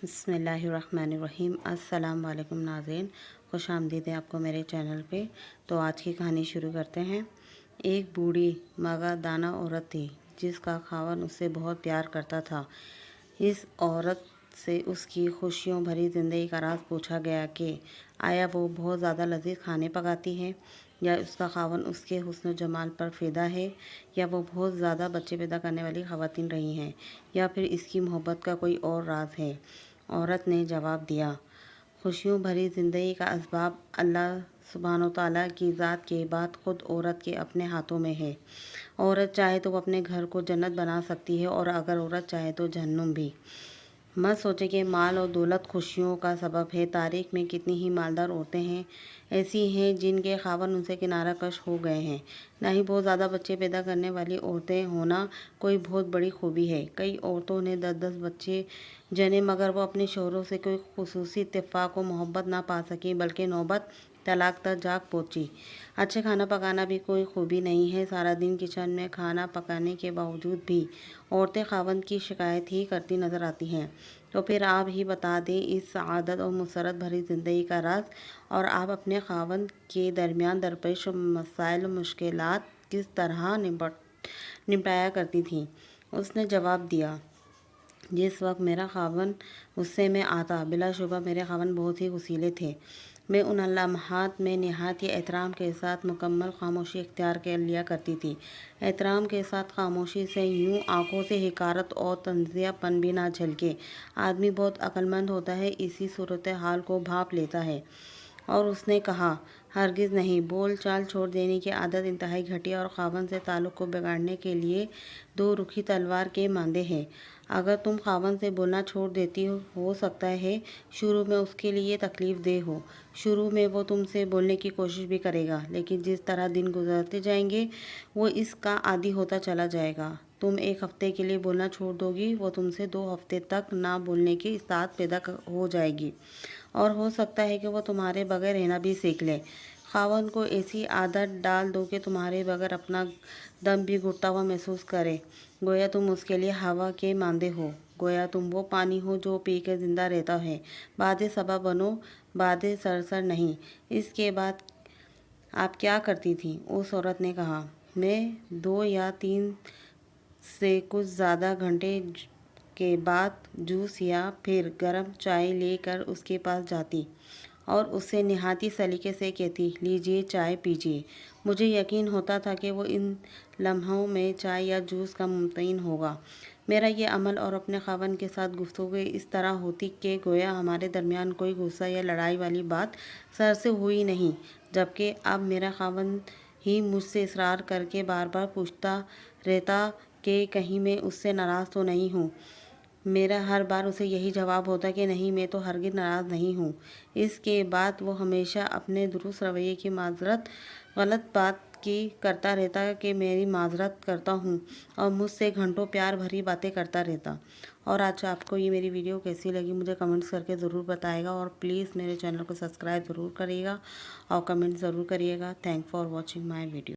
بسم اللہ الرحمن الرحیم۔ السلام علیکم ناظرین، خوش آمدید ہے آپ کو میرے چینل پہ۔ تو آج کی کہانی شروع کرتے ہیں۔ ایک بوڑھی مگر دانا عورت تھی جس کا خاوند اس سے بہت پیار کرتا تھا۔ اس عورت سے اس کی خوشیوں بھری زندگی کا راز پوچھا گیا کہ آیا وہ بہت زیادہ لذیذ کھانے پکاتی ہے، یا اس کا خاوند اس کے حسن و جمال پر فدا ہے، یا وہ بہت زیادہ بچے پیدا کرنے والی خواتین رہی ہیں، یا پھر اس کی محبت کا کوئی اور راز ہے۔ عورت نے جواب دیا، خوشیوں بھری زندگی کا اسباب اللہ سبحانہ و تعالیٰ کی ذات کے بعد خود عورت کے اپنے ہاتھوں میں ہے۔ عورت چاہے تو وہ اپنے گھر کو جنت بنا سکتی ہے، اور اگر عورت چاہے تو جہنم بھی۔ مت سوچے کہ مال اور دولت خوشیوں کا سبب ہے۔ تاریخ میں کتنی ہی مالدار عورتیں ہیں ایسی ہیں جن کے خاوند ان سے کنارہ کش ہو گئے ہیں۔ نہ ہی بہت زیادہ بچے پیدا کرنے والی عورتیں ہونا کوئی بہت بڑی خوبی ہے۔ کئی عورتوں نے 10 بچے جنے مگر وہ اپنے شوہروں سے کوئی خصوصی اتفاق و محبت نہ پا سکیں، بلکہ نوبت طلاق تک جا پہنچی۔ اچھا کھانا پکانا بھی کوئی خوبی نہیں ہے۔ سارا دن کچن میں کھانا پکانے کے باوجود بھی عورتیں خاوند کی شکایت ہی کرتی نظر آتی ہیں۔ تو پھر آپ ہی بتا دیں اس سعادت اور مسرت بھری زندگی کا راز، اور آپ اپنے خاوند کے درمیان درپیش مسائل و مشکلات کس طرح نمٹایا کرتی تھیں۔ اس نے جواب دیا، جس وقت میرا خاوند غصے میں آتا، بلا شبہ میرے خاوند بہت ہی غصیلے تھے۔ میں ان لمحات میں نہایت ہی احترام کے ساتھ مکمل خاموشی اختیار کر لیا کرتی تھی۔ احترام کے ساتھ خاموشی سے یوں آنکھوں سے حقارت اور تنزیہ پن بھی نہ جھلکے۔ آدمی بہت عقل مند ہوتا ہے، اسی صورتحال کو بھانپ لیتا ہے۔ اور اس نے کہا، ہرگز نہیں۔ بول چال چھوڑ دینے کی عادت انتہائی گھٹیا اور خاوند سے تعلق کو بگاڑنے کے لیے دو رخی تلوار کے مانندے ہے۔ اگر تم خاوند سے بولنا چھوڑ دیتی ہو سکتا ہے شروع میں اس کے لیے تکلیف دہ ہو۔ شروع میں وہ تم سے بولنے کی کوشش بھی کرے گا، لیکن جس طرح دن گزرتے جائیں گے وہ اس کا عادی ہوتا چلا جائے گا۔ تم ایک ہفتے کے لیے بولنا چھوڑ دو گی، وہ تم سے 2 ہفتے تک نہ بولنے کی استطاعت پیدا ہو جائے گی، اور ہو سکتا ہے کہ وہ تمہارے بغیر رہنا بھی سیکھ لے۔ خاوند کو ایسی عادت ڈال دو کہ تمہارے بغیر اپنا دم بھی گھٹتا ہوا محسوس کرے، گویا تم اس کے لیے ہوا کے مانندے ہو، گویا تم وہ پانی ہو جو پی کے زندہ رہتا ہے۔ باد صبا بنو، باد سرسر نہیں۔ اس کے بعد آپ کیا کرتی تھیں؟ اس عورت نے کہا، میں 2 یا 3 سے کچھ زیادہ گھنٹے کے بعد جوس یا پھر گرم چائے لے کر اس کے پاس جاتی اور اس سے نہایت سلیقے سے کہتی، لیجیے چائے پیجیے۔ مجھے یقین ہوتا تھا کہ وہ ان لمحوں میں چائے یا جوس کا ممتحن ہوگا۔ میرا یہ عمل اور اپنے خاوند کے ساتھ گفتگو اس طرح ہوتی کہ گویا ہمارے درمیان کوئی غصہ یا لڑائی والی بات سر سے ہوئی نہیں، جبکہ اب میرا خاوند ہی مجھ سے اصرار کر کے بار بار پوچھتا رہتا کہ کہیں میں اس سے ناراض تو نہیں ہوں۔ میرا ہر بار اسے یہی جواب ہوتا کہ نہیں، میں تو ہرگز ناراض نہیں ہوں۔ اس کے بعد وہ ہمیشہ اپنے درست رویے کی معذرت غلط بات کی کرتا رہتا کہ میں معذرت کرتا ہوں، اور مجھ سے گھنٹوں پیار بھری باتیں کرتا رہتا۔ اور آج آپ کو یہ میری ویڈیو کیسی لگی مجھے کمنٹس کر کے ضرور بتائے گا، اور پلیز میرے چینل کو سبسکرائب ضرور کریے گا اور کمنٹ ضرور کریے گا۔ Thank for watching my video.